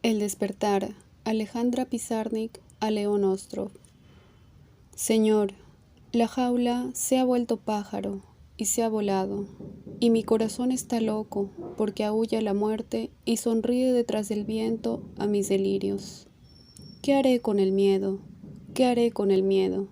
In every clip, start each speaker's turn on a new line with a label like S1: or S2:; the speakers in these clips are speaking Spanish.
S1: El despertar, Alejandra Pizarnik a León Ostrov. Señor, la jaula se ha vuelto pájaro y se ha volado, y mi corazón está loco porque aúlla la muerte y sonríe detrás del viento a mis delirios. ¿Qué haré con el miedo? ¿Qué haré con el miedo?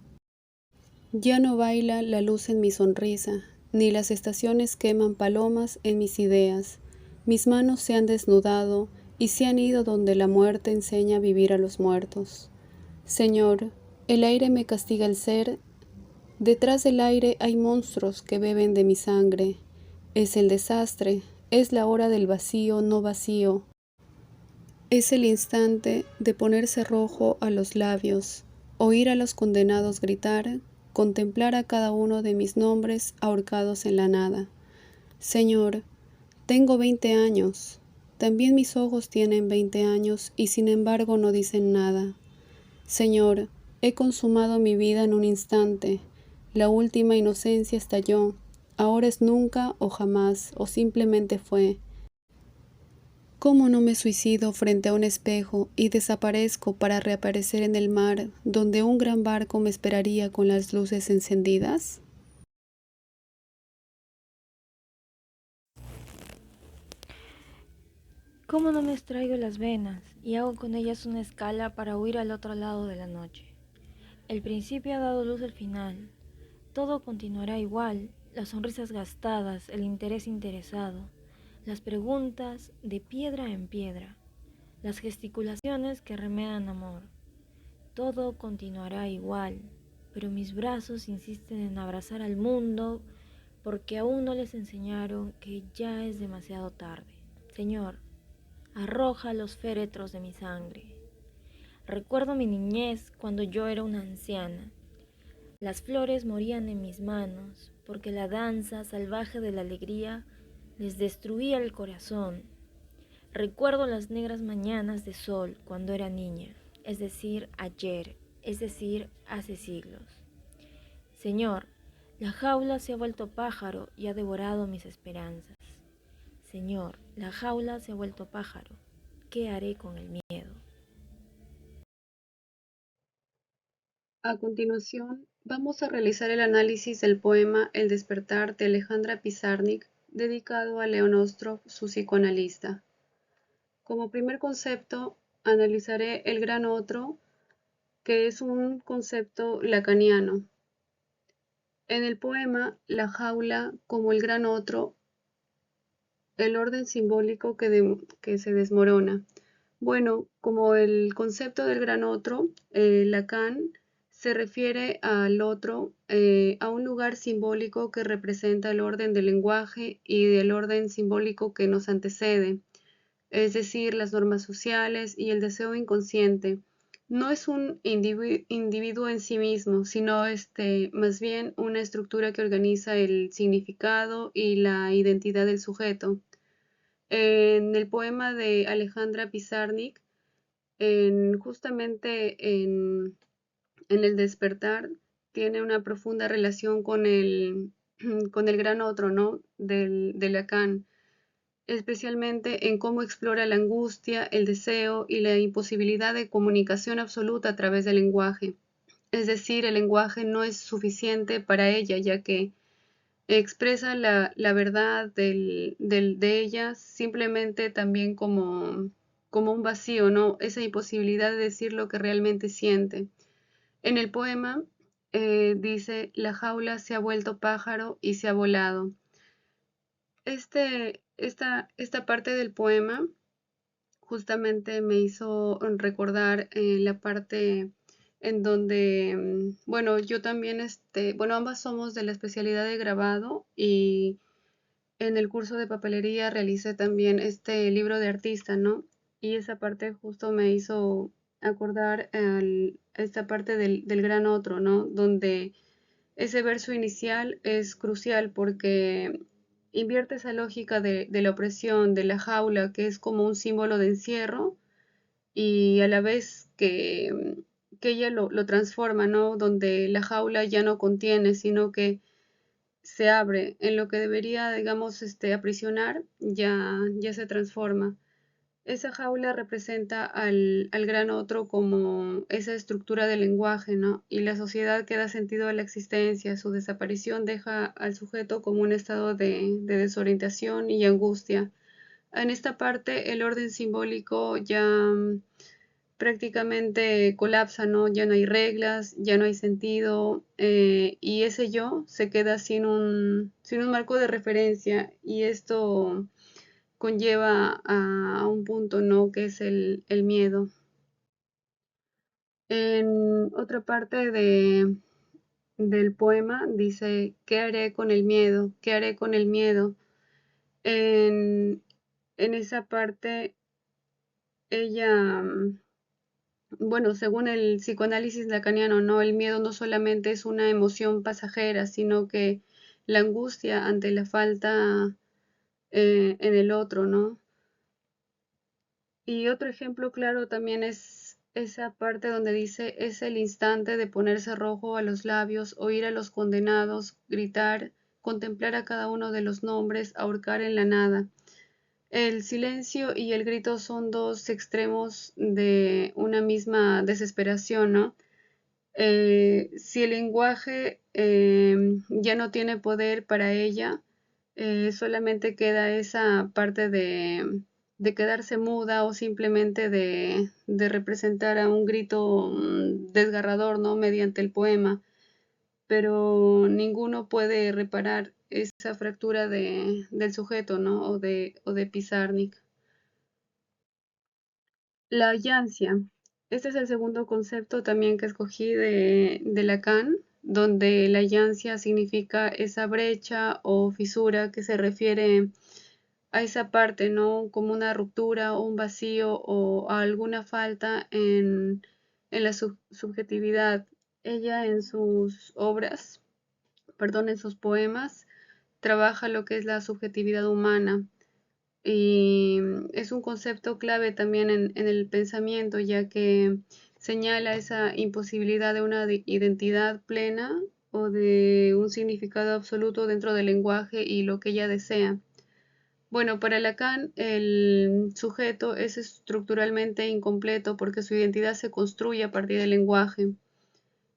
S1: Ya no baila la luz en mi sonrisa, ni las estaciones queman palomas en mis ideas. Mis manos se han desnudado y se han ido donde la muerte enseña a vivir a los muertos. Señor, el aire me castiga el ser. Detrás del aire hay monstruos que beben de mi sangre. Es el desastre, es la hora del vacío no vacío. Es el instante de ponerse rojo a los labios, oír a los condenados gritar, contemplar a cada uno de mis nombres ahorcados en la nada. Señor, tengo 20 años. También mis ojos tienen 20 años y sin embargo no dicen nada. Señor, he consumado mi vida en un instante. La última inocencia estalló. Ahora es nunca o jamás, o simplemente fue. ¿Cómo no me suicido frente a un espejo y desaparezco para reaparecer en el mar, donde un gran barco me esperaría con las luces encendidas?
S2: ¿Cómo no me extraigo las venas y hago con ellas una escala para huir al otro lado de la noche? El principio ha dado luz al final. Todo continuará igual, las sonrisas gastadas, el interés interesado, las preguntas de piedra en piedra, las gesticulaciones que remedan amor. Todo continuará igual, pero mis brazos insisten en abrazar al mundo porque aún no les enseñaron que ya es demasiado tarde. Señor, arroja los féretros de mi sangre. Recuerdo mi niñez cuando yo era una anciana. Las flores morían en mis manos porque la danza salvaje de la alegría les destruía el corazón. Recuerdo las negras mañanas de sol cuando era niña, es decir, ayer, es decir, hace siglos. Señor, la jaula se ha vuelto pájaro y ha devorado mis esperanzas. Señor, la jaula se ha vuelto pájaro. ¿Qué haré con el miedo?
S1: A continuación, vamos a realizar el análisis del poema El despertar de Alejandra Pizarnik, dedicado a León Ostrov, su psicoanalista. Como primer concepto, analizaré el gran otro, que es un concepto lacaniano. En el poema, la jaula, como el gran otro, el orden simbólico que se desmorona. Bueno, como el concepto del gran otro, Lacan se refiere al otro, a un lugar simbólico que representa el orden del lenguaje y del orden simbólico que nos antecede, es decir, las normas sociales y el deseo inconsciente. No es un individuo en sí mismo, sino más bien una estructura que organiza el significado y la identidad del sujeto. En el poema de Alejandra Pizarnik, justamente en El despertar, tiene una profunda relación con con el gran otro, ¿no? De Lacan, especialmente en cómo explora la angustia, el deseo y la imposibilidad de comunicación absoluta a través del lenguaje. Es decir, el lenguaje no es suficiente para ella, ya que expresa la verdad de ella simplemente también como un vacío, ¿no? Esa imposibilidad de decir lo que realmente siente. En el poema dice, la jaula se ha vuelto pájaro y se ha volado. Esta parte del poema justamente me hizo recordar la parte en donde, bueno, yo también, bueno, ambas somos de la especialidad de grabado y en el curso de papelería realicé también este libro de artista, ¿no? Y esa parte justo me hizo acordar esta parte del gran otro, ¿no? Donde ese verso inicial es crucial porque invierte esa lógica de la opresión, de la jaula, que es como un símbolo de encierro, y a la vez que ella lo transforma, ¿no? Donde la jaula ya no contiene, sino que se abre, en lo que debería, digamos, aprisionar, ya se transforma. Esa jaula representa al gran otro como esa estructura del lenguaje, ¿no? Y la sociedad que da sentido a la existencia. Su desaparición deja al sujeto como un estado de desorientación y angustia. En esta parte el orden simbólico ya prácticamente colapsa, ¿no? Ya no hay reglas, ya no hay sentido, y ese yo se queda sin un marco de referencia, y esto conlleva a un punto, ¿no? Que es el miedo. En otra parte del poema dice, ¿qué haré con el miedo? ¿Qué haré con el miedo? En, en esa parte, ella, bueno, según el psicoanálisis lacaniano, ¿no? El miedo no solamente es una emoción pasajera, sino que la angustia ante la falta en el otro, ¿no? Y otro ejemplo claro también es esa parte donde dice, es el instante de ponerse rojo a los labios, oír a los condenados, gritar, contemplar a cada uno de los nombres, ahorcar en la nada. El silencio y el grito son dos extremos de una misma desesperación, ¿no? Si el lenguaje ya no tiene poder para ella, solamente queda esa parte de quedarse muda o simplemente de representar a un grito desgarrador, ¿no? Mediante el poema, pero ninguno puede reparar esa fractura del sujeto, ¿no? O de Pizarnik. La yancia. Este es el segundo concepto también que escogí de Lacan, donde la yancia significa esa brecha o fisura que se refiere a esa parte, ¿no? Como una ruptura o un vacío o a alguna falta en la subjetividad. Ella en sus obras, perdón, en sus poemas, trabaja lo que es la subjetividad humana, y es un concepto clave también en el pensamiento, ya que señala esa imposibilidad de una identidad plena o de un significado absoluto dentro del lenguaje y lo que ella desea. Bueno, para Lacan el sujeto es estructuralmente incompleto porque su identidad se construye a partir del lenguaje,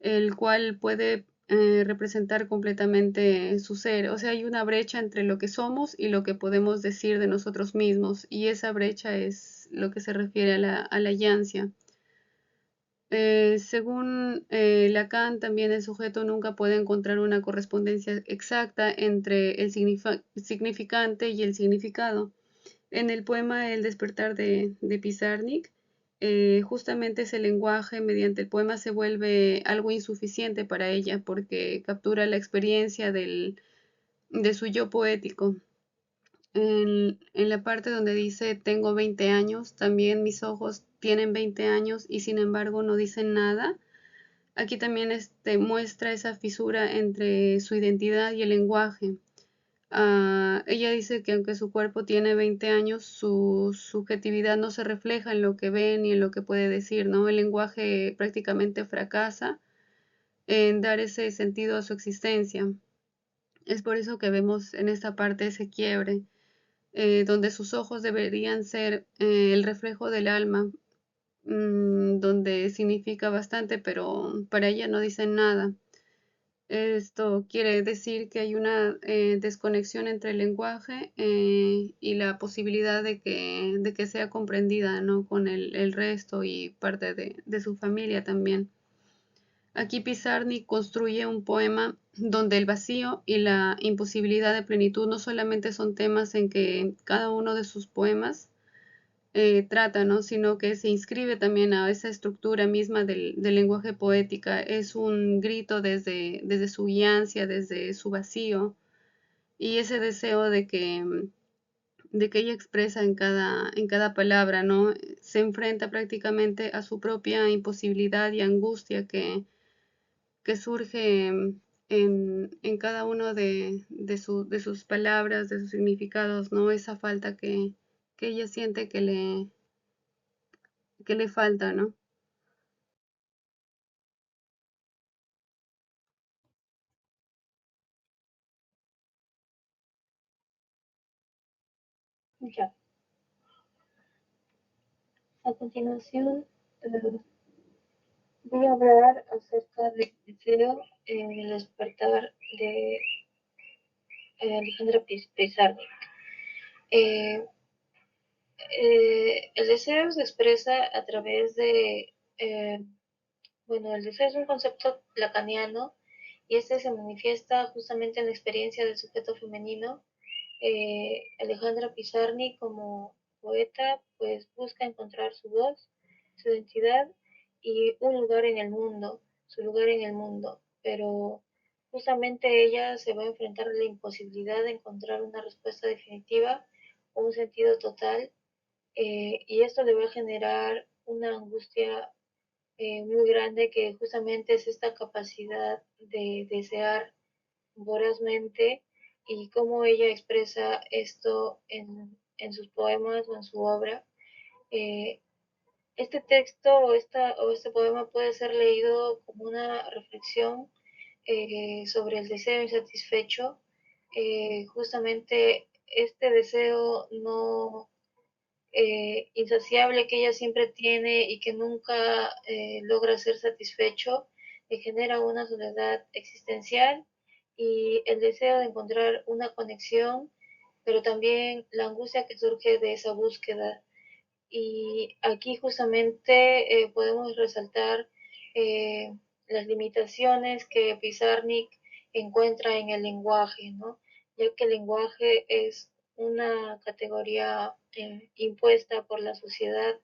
S1: el cual puede representar completamente su ser. O sea, hay una brecha entre lo que somos y lo que podemos decir de nosotros mismos, y esa brecha es lo que se refiere a la yancia. Según Lacan, también el sujeto nunca puede encontrar una correspondencia exacta entre el significante y el significado. En el poema El despertar de Pizarnik, justamente ese lenguaje mediante el poema se vuelve algo insuficiente para ella porque captura la experiencia de su yo poético. En la parte donde dice tengo 20 años, también mis ojos tienen 20 años y sin embargo no dicen nada. Aquí también muestra esa fisura entre su identidad y el lenguaje. Ella dice que aunque su cuerpo tiene 20 años, su subjetividad no se refleja en lo que ve ni en lo que puede decir, ¿no? El lenguaje prácticamente fracasa en dar ese sentido a su existencia. Es por eso que vemos en esta parte ese quiebre, donde sus ojos deberían ser el reflejo del alma, donde significa bastante, pero para ella no dicen nada. Esto quiere decir que hay una desconexión entre el lenguaje y la posibilidad de que sea comprendida, ¿no? Con el resto y parte de su familia también. Aquí Pizarnik construye un poema donde el vacío y la imposibilidad de plenitud no solamente son temas en que cada uno de sus poemas trata, ¿no? Sino que se inscribe también a esa estructura misma del lenguaje poética. Es un grito desde su ansia, desde su vacío y ese deseo de que ella expresa en cada palabra, ¿no? Se enfrenta prácticamente a su propia imposibilidad y angustia que surge en cada uno de sus palabras, de sus significados, ¿no? Esa falta que ella siente que le falta, ¿no?
S3: Ya.
S2: A continuación, voy a hablar acerca del deseo en el despertar de Alejandra Pizarnik. Eh, el deseo se expresa a través de, bueno, el deseo es un concepto lacaniano y este se manifiesta justamente en la experiencia del sujeto femenino. Alejandra Pizarnik como poeta pues busca encontrar su voz, su identidad y un lugar en el mundo, su lugar en el mundo, pero justamente ella se va a enfrentar a la imposibilidad de encontrar una respuesta definitiva o un sentido total, y esto le va a generar una angustia muy grande, que justamente es esta capacidad de desear vorazmente, y cómo ella expresa esto en sus poemas o en su obra. Eh, este texto o este poema puede ser leído como una reflexión sobre el deseo insatisfecho. Justamente este deseo no insaciable que ella siempre tiene y que nunca logra ser satisfecho, le genera una soledad existencial y el deseo de encontrar una conexión, pero también la angustia que surge de esa búsqueda. Y aquí justamente podemos resaltar eh, las limitaciones que Pizarnik encuentra en el lenguaje, ¿no? Ya que el lenguaje es una categoría impuesta por la sociedad,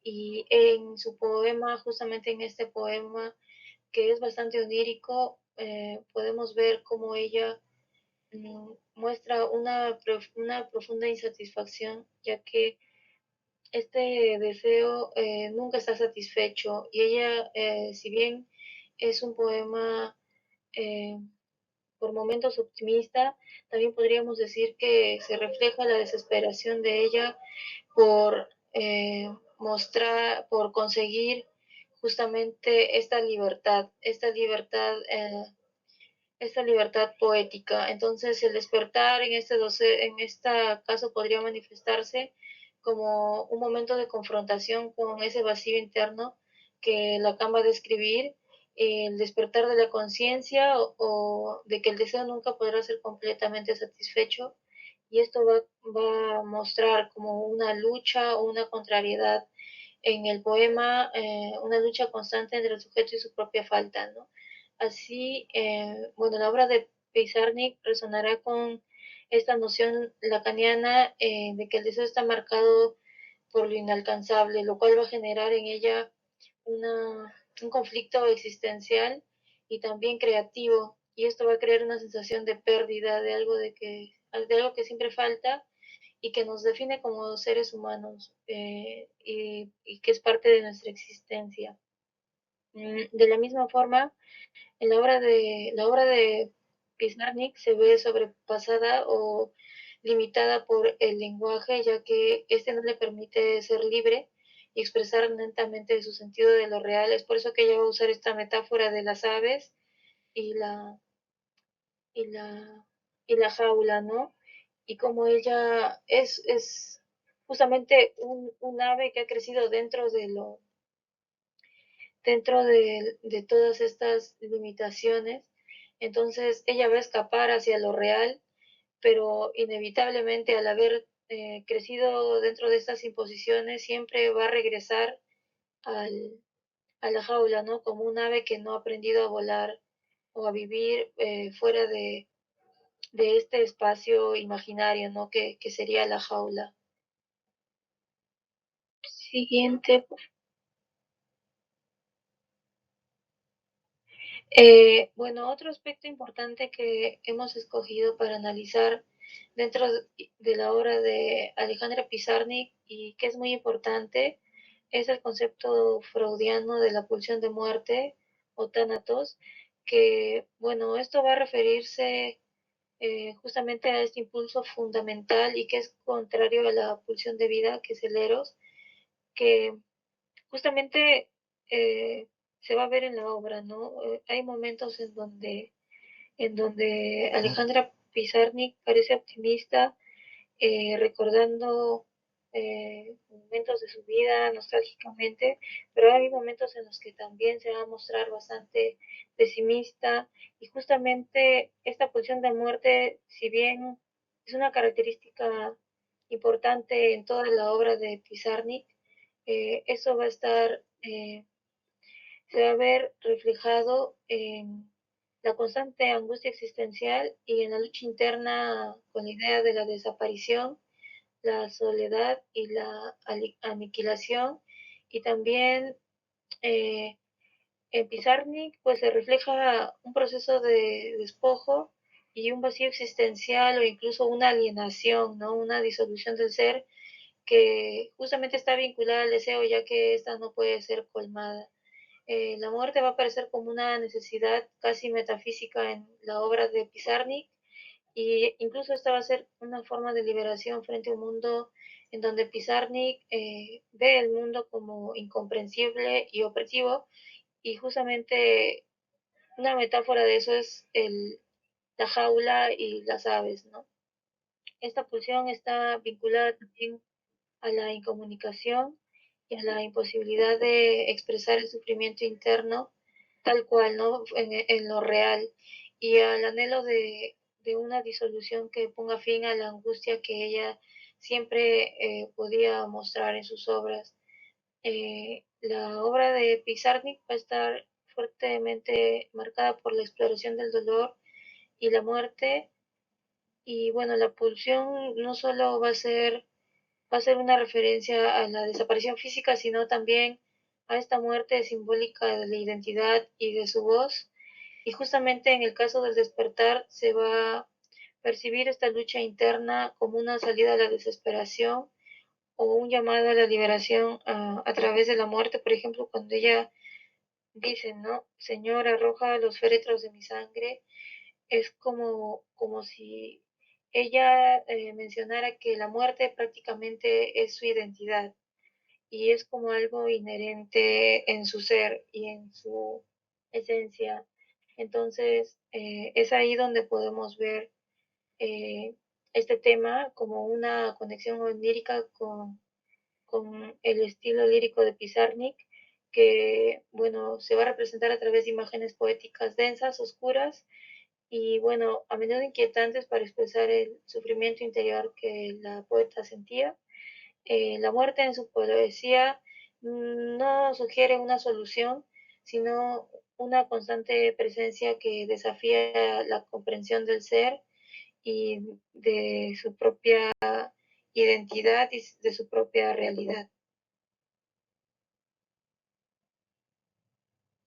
S2: y en su poema, justamente en este poema que es bastante onírico, podemos ver cómo ella muestra una profunda insatisfacción, ya que este deseo nunca está satisfecho, y ella, si bien es un poema eh, por momentos optimista, también podríamos decir que se refleja la desesperación de ella por por conseguir justamente esta libertad poética. Entonces, el despertar en este caso podría manifestarse como un momento de confrontación con ese vacío interno que la acaba de describir, el despertar de la conciencia o de que el deseo nunca podrá ser completamente satisfecho, y esto va a mostrar como una lucha o una contrariedad en el poema, una lucha constante entre el sujeto y su propia falta, ¿no? Así, bueno, la obra de Pizarnik resonará con esta noción lacaniana de que el deseo está marcado por lo inalcanzable, lo cual va a generar en ella un conflicto existencial y también creativo, y esto va a crear una sensación de pérdida, de algo que siempre falta y que nos define como seres humanos, y que es parte de nuestra existencia. De la misma forma, en la obra de Pizarnik se ve sobrepasada o limitada por el lenguaje, ya que este no le permite ser libre y expresar netamente su sentido de lo real. Es por eso que ella va a usar esta metáfora de las aves y y la, y la jaula, ¿no? Y como ella es justamente un ave que ha crecido dentro de todas estas limitaciones. Entonces ella va a escapar hacia lo real, pero inevitablemente, al haber crecido dentro de estas imposiciones, siempre va a regresar al, a la jaula, ¿no? Como un ave que no ha aprendido a volar o a vivir fuera de este espacio imaginario, ¿no? Que sería la jaula. Siguiente. Bueno, otro aspecto importante que hemos escogido para analizar dentro de la obra de Alejandra Pizarnik, y que es muy importante, es el concepto freudiano de la pulsión de muerte o tánatos, que, bueno, esto va a referirse justamente a este impulso fundamental y que es contrario a la pulsión de vida, que es el eros, que justamente se va a ver en la obra, ¿no? Hay momentos en donde Alejandra Pizarnik parece optimista, recordando
S3: momentos de su vida nostálgicamente, pero hay momentos en los que también se va a mostrar bastante pesimista y justamente esta pulsión de muerte, si bien es una característica importante en toda la obra de Pizarnik, eso va a estar, se va a ver reflejado en la constante angustia existencial y en la lucha interna con la idea de la desaparición, la soledad y la aniquilación. Y también eh, en Pizarnik pues se refleja un proceso de despojo y un vacío existencial o incluso una alienación, ¿no? Una disolución del ser que justamente está vinculada al deseo ya que esta no puede ser colmada. La muerte va a aparecer como una necesidad casi metafísica en la obra de Pizarnik y incluso esta va a ser una forma de liberación frente a un mundo en donde Pizarnik ve el mundo como incomprensible y opresivo y justamente una metáfora de eso es la jaula y las aves, ¿no? Esta pulsión está vinculada también a la incomunicación y a la imposibilidad de expresar el sufrimiento interno tal cual, ¿no? En lo real y al anhelo de una disolución que ponga fin a la angustia que ella siempre podía mostrar en sus obras. La obra de Pizarnik va a estar fuertemente marcada por la exploración del dolor y la muerte y bueno, la pulsión no solo va a ser una referencia a la desaparición física, sino también a esta muerte simbólica de la identidad y de su voz. Y justamente en el caso del despertar se va a percibir esta lucha interna como una salida a la desesperación o un llamado a la liberación a través de la muerte, por ejemplo, cuando ella dice, ¿no? Señor, arroja los féretros de mi sangre, es como si ella mencionara que la muerte prácticamente es su identidad y es como algo inherente en su ser y en su esencia. Entonces, es ahí donde podemos ver eh, este tema como una conexión onírica con el estilo lírico de Pizarnik, que, bueno, se va a representar a través de imágenes poéticas densas, oscuras y, bueno, a menudo inquietantes para expresar el sufrimiento interior que la poeta sentía. La muerte en su poesía no sugiere una solución, sino una constante presencia que desafía la comprensión del ser y de su propia identidad y de su propia realidad.